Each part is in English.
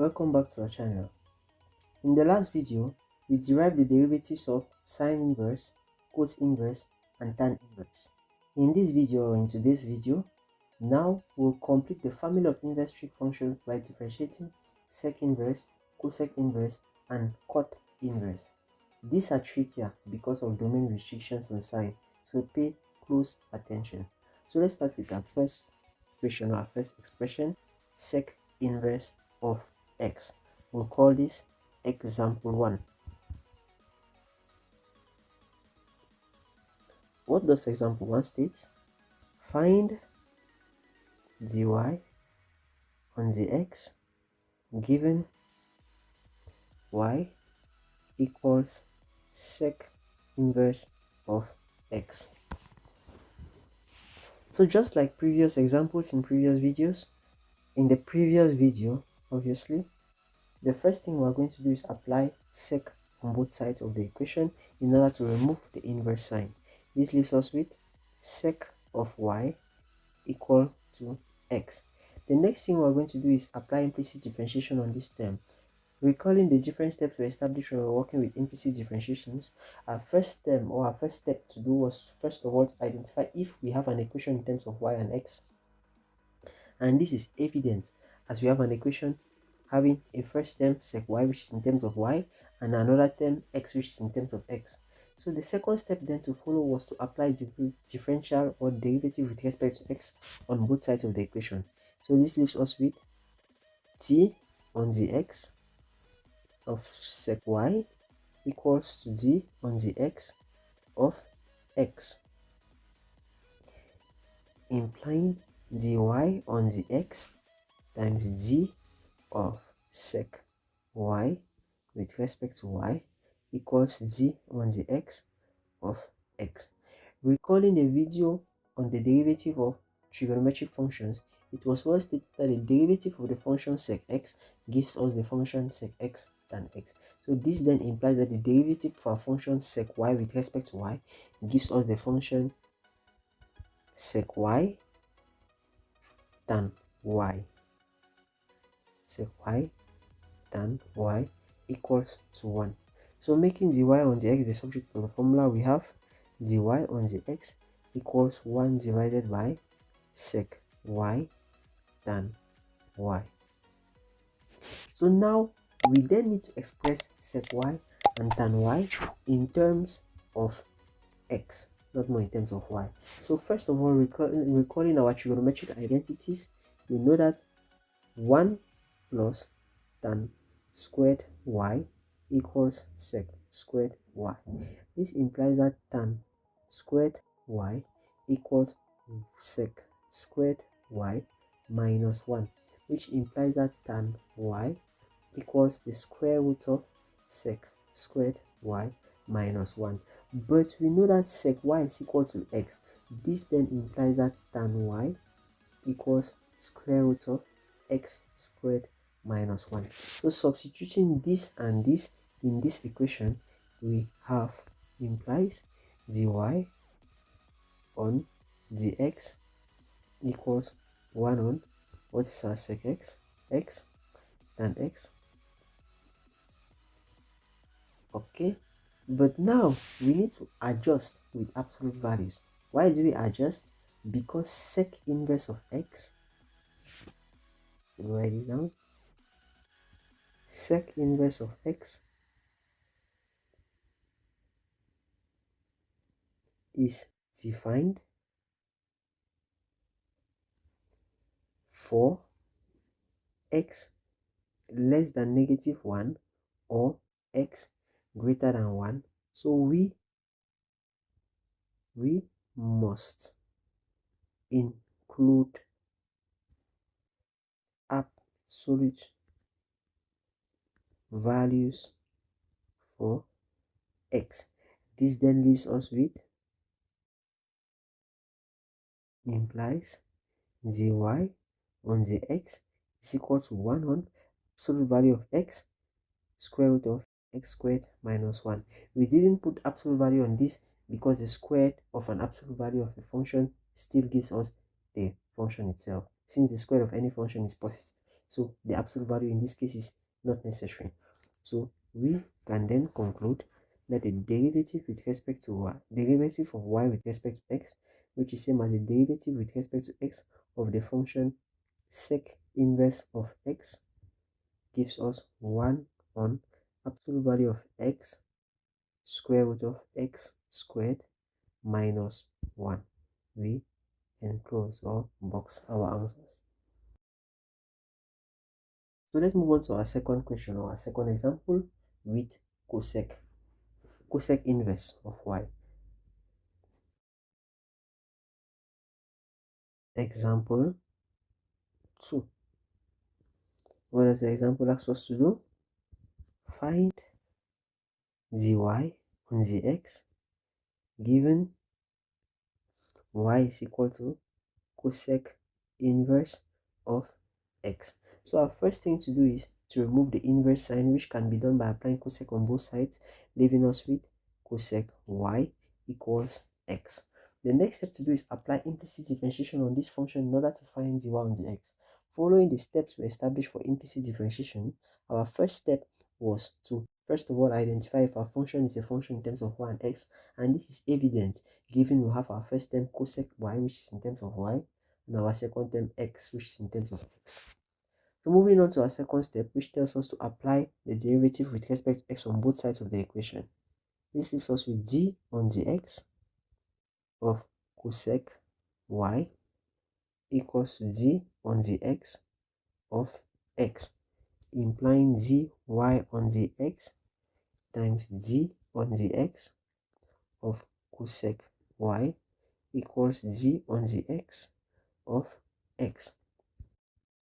Welcome back to our channel. In the last video, we derived the derivatives of sine inverse, cos inverse, and tan inverse. In this video or in today's video, now we'll complete the family of inverse trig functions by differentiating sec inverse, cosec inverse, and cot inverse. These are trickier because of domain restrictions on sign, so pay close attention. So let's start with our first equation, our first expression, sec inverse of x. We'll call this example 1. What does example 1 state? Find dy on the x given y equals sec inverse of x. So just like previous examples in previous videos, in the previous video, obviously, the first thing we're going to do is apply sec on both sides of the equation in order to remove the inverse sign. This leaves us with sec of y equal to x. The next thing we're going to do is apply implicit differentiation on this term. Recalling the different steps we established when we were working with implicit differentiations, our first term or our first step to do was first of all to identify if we have an equation in terms of y and x. And this is evident as we have an equation having a first term sec y which is in terms of y and another term x which is in terms of x. So the second step then to follow was to apply differential or derivative with respect to x on both sides of the equation. So this leaves us with t on the x of sec y equals to d on the x of x, implying dy on the x times d of sec y with respect to y equals d on the x of x. Recalling the video on the derivative of trigonometric functions, it was well stated that the derivative of the function sec x gives us the function sec x tan x. So this then implies that the derivative for a function sec y with respect to y gives us the function sec y tan y. Sec y tan y equals to 1. So making dy on the x the subject of the formula, we have dy on the x equals 1 divided by sec y tan y. So now we then need to express sec y and tan y in terms of x, not more in terms of y. So first of all, recalling our trigonometric identities, we know that 1 plus tan squared y equals sec squared y. This implies that tan squared y equals sec squared y minus 1, which implies that tan y equals the square root of sec squared y minus 1. But we know that sec y is equal to x. This then implies that tan y equals square root of x squared minus 1. So substituting this and this in this equation, we have implies dy on dx equals 1 on what is our sec x, x tan x. Okay, but now we need to adjust with absolute values. Why do we adjust? Because sec inverse of x, write it down, sec inverse of x is defined for x less than -1 or x greater than 1. So we must include absolute values for x. This then leaves us with implies dy on the x is equal to 1 on absolute value of x square root of x squared minus 1. We didn't put absolute value on this because the square of an absolute value of a function still gives us the function itself, since the square of any function is positive. So the absolute value in this case is not necessary. So we can then conclude that the derivative with respect to y, derivative of y with respect to x, which is same as the derivative with respect to x of the function sec inverse of x, gives us 1 on absolute value of x square root of x squared minus 1. We enclose or box our answers. So let's move on to our second question or our second example with cosec inverse of y. Example 2. What does the example ask us to do? Find dy on the x given y is equal to cosec inverse of x. So our first thing to do is to remove the inverse sign, which can be done by applying cosec on both sides, leaving us with cosec y equals x. The next step to do is apply implicit differentiation on this function in order to find dy on the x. Following the steps we established for implicit differentiation, our first step was to first of all identify if our function is a function in terms of y and x, and this is evident given we have our first term cosec y, which is in terms of y, and our second term x, which is in terms of x. So moving on to our second step, which tells us to apply the derivative with respect to x on both sides of the equation. This leaves us with d on the x of cosec y equals to d on the x of x, implying dy on the x times d on the x of cosec y equals d on the x of x,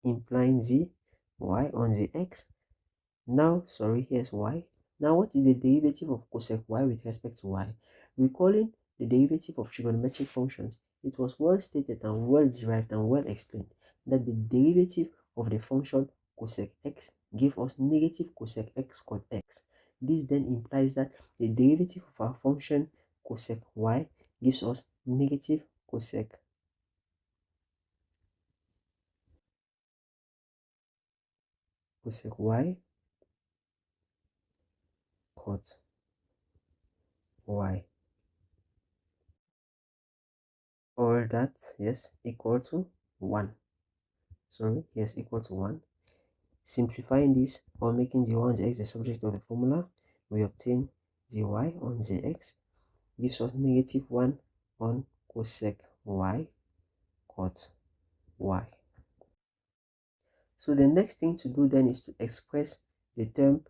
implying dy on the x. Now, sorry, here's y. Now, what is the derivative of cosec y with respect to y? Recalling the derivative of trigonometric functions, it was well stated and well derived and well explained that the derivative of the function cosec x gave us negative cosec x cot x. This then implies that the derivative of our function cosec y gives us negative cosec y cot y, or that, yes, equal to 1. Sorry, yes, equal to 1. Simplifying this or making dy on the x the subject of the formula, we obtain dy on the x gives us negative 1 on cosec y cot y. So the next thing to do then is to express the term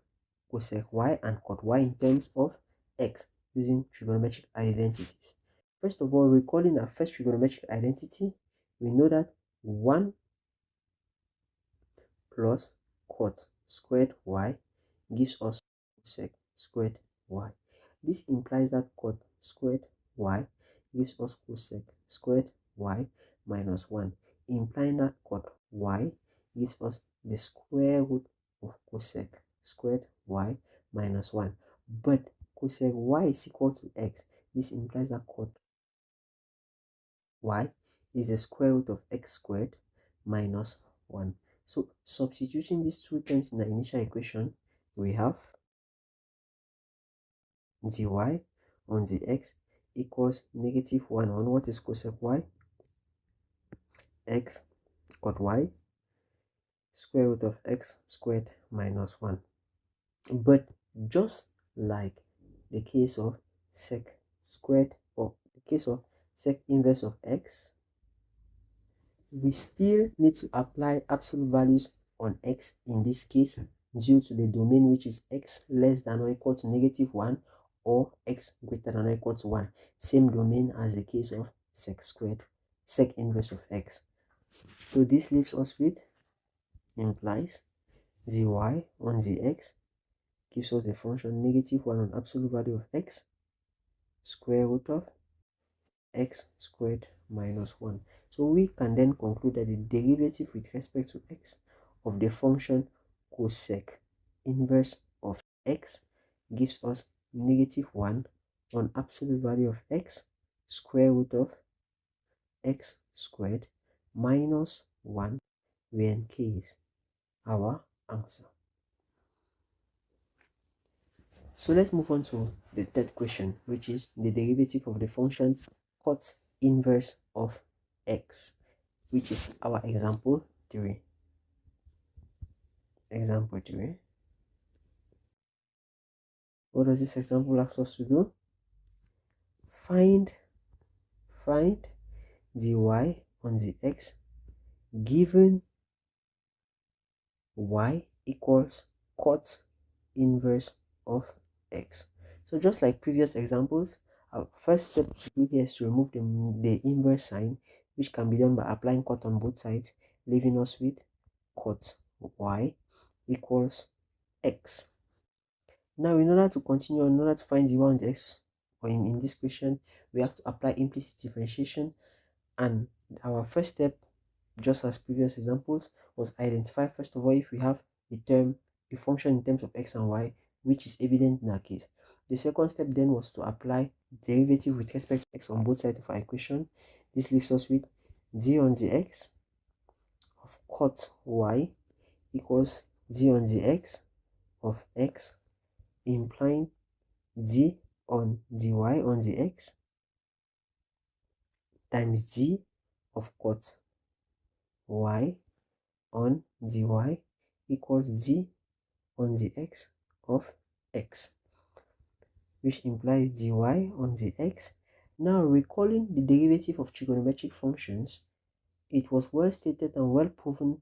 cosec y and cot y in terms of x using trigonometric identities. First of all, recalling our first trigonometric identity, we know that 1 plus cot squared y gives us cosec squared y. This implies that cot squared y gives us cosec squared y minus 1, implying that cot y gives us the square root of cosec squared y minus 1. But cosec y is equal to x. This implies that cot y is the square root of x squared minus 1. So substituting these two terms in the initial equation, we have dy on the x equals negative 1 on what is cosec y? X cot y square root of x squared minus 1. But just like the case of sec squared or the case of sec inverse of x, we still need to apply absolute values on x in this case due to the domain, which is x less than or equal to negative 1 or x greater than or equal to 1. Same domain as the case of sec squared, sec inverse of x. So this leaves us with, implies dy on the x gives us the function negative 1 on absolute value of x square root of x squared minus 1. So we can then conclude that the derivative with respect to x of the function cosec inverse of x gives us negative 1 on absolute value of x square root of x squared minus 1, where in case our answer. So let's move on to the third question, which is the derivative of the function cot inverse of x, which is our example 3. Example 3. What does this example ask us to do? Find the y on the x given y equals cot inverse of x. So just like previous examples, our first step to do here is to remove the inverse sign, which can be done by applying cot on both sides, leaving us with cot y equals x. Now, in order to continue, in order to find the y on the x, or in this question, we have to apply implicit differentiation. And our first step, just as previous examples, was identify first of all if we have a function in terms of x and y, which is evident in our case. The second step then was to apply derivative with respect to x on both sides of our equation. This leaves us with d on the x of cot y equals d on the x of x, implying d on dy on the x times d of cot y on dy equals d on the x of x, which implies dy on the x. Now, recalling the derivative of trigonometric functions, it was well stated and well proven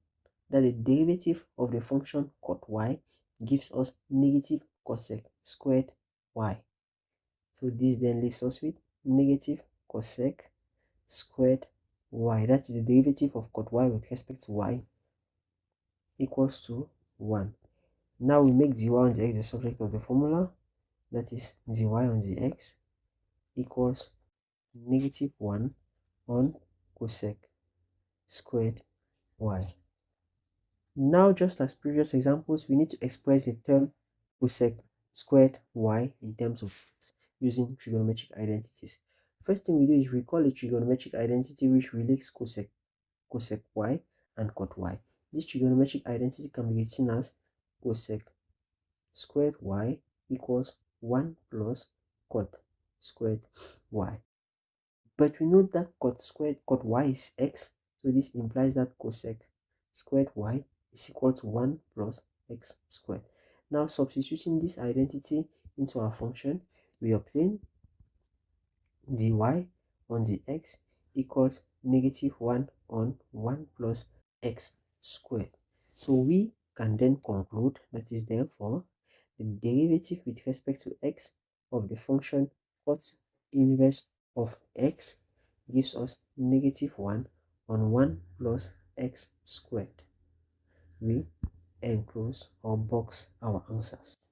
that the derivative of the function cot y gives us negative cosec squared y. So this then leaves us with negative cosec squared y. That is the derivative of cot y with respect to y equals to 1. Now we make dy on the x the subject of the formula. That is dy on the x equals negative 1 on cosec squared y. Now, just as previous examples, we need to express the term cosec squared y in terms of x using trigonometric identities. First thing we do is recall a trigonometric identity which relates cosec y and cot y. This trigonometric identity can be written as cosec squared y equals 1 plus cot squared y. But we know that cot y is x, so this implies that cosec squared y is equal to 1 plus x squared. Now, substituting this identity into our function, we obtain dy on the x equals negative 1 on 1 plus x squared. So we can then conclude that is therefore the derivative with respect to x of the function cot inverse of x gives us negative 1 on 1 plus x squared. We enclose or box our answers.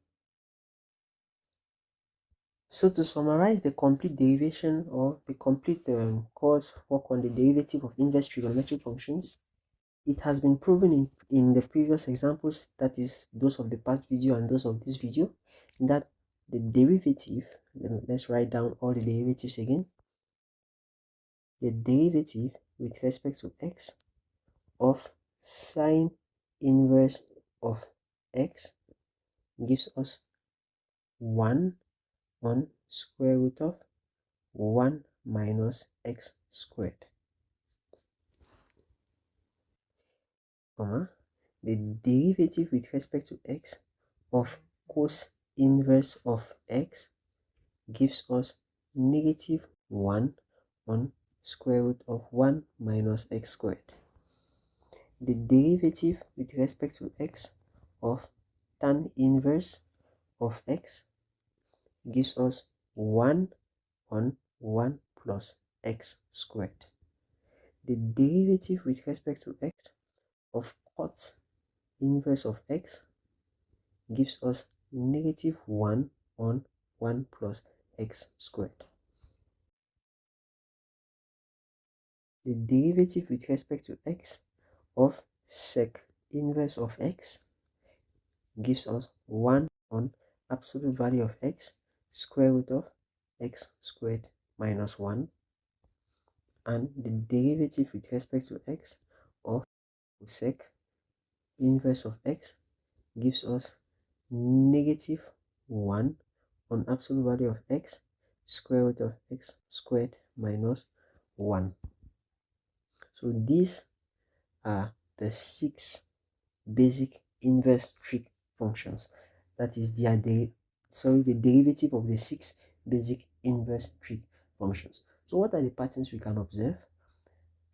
So to summarize the complete derivation or the complete course work on the derivative of inverse trigonometric functions, it has been proven in the previous examples, that is those of the past video and those of this video, that the derivative, let's write down all the derivatives again. The derivative with respect to x of sine inverse of x gives us 1 on square root of 1 minus x squared, comma, the derivative with respect to x of cos inverse of x gives us negative 1 on square root of 1 minus x squared. The derivative with respect to x of tan inverse of x gives us 1 on 1 plus x squared. The derivative with respect to x of cot inverse of x gives us negative 1 on 1 plus x squared. The derivative with respect to x of sec inverse of x gives us 1 on absolute value of x square root of x squared minus 1, and the derivative with respect to x of cosec inverse of x gives us negative 1 on absolute value of x square root of x squared minus 1. So these are the 6 basic inverse trig functions. That is the derivative of the 6 basic inverse trig functions. So what are the patterns we can observe?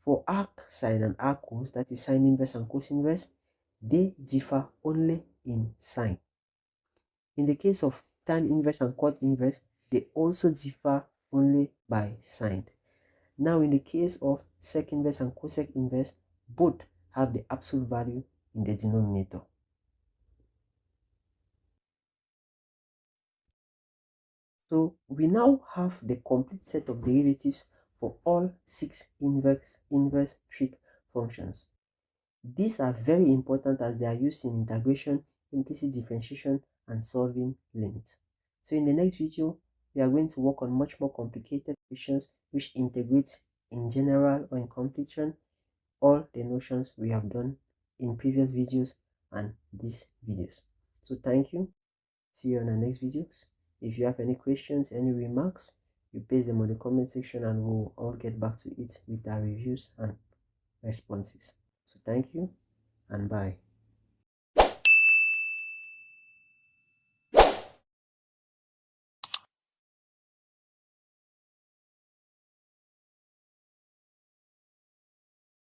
For arcsin and arccos, that is sine inverse and cos inverse, they differ only in sign. In the case of tan inverse and cot inverse, they also differ only by sign. Now in the case of sec inverse and cosec inverse, both have the absolute value in the denominator. So we now have the complete set of derivatives for all 6 inverse trig functions. These are very important as they are used in integration, implicit differentiation, and solving limits. So in the next video, we are going to work on much more complicated questions which integrates in general or in completion all the notions we have done in previous videos and these videos. So thank you. See you on the next videos. If you have any questions, any remarks, you paste them on the comment section and we'll all get back to it with our reviews and responses. So thank you and bye.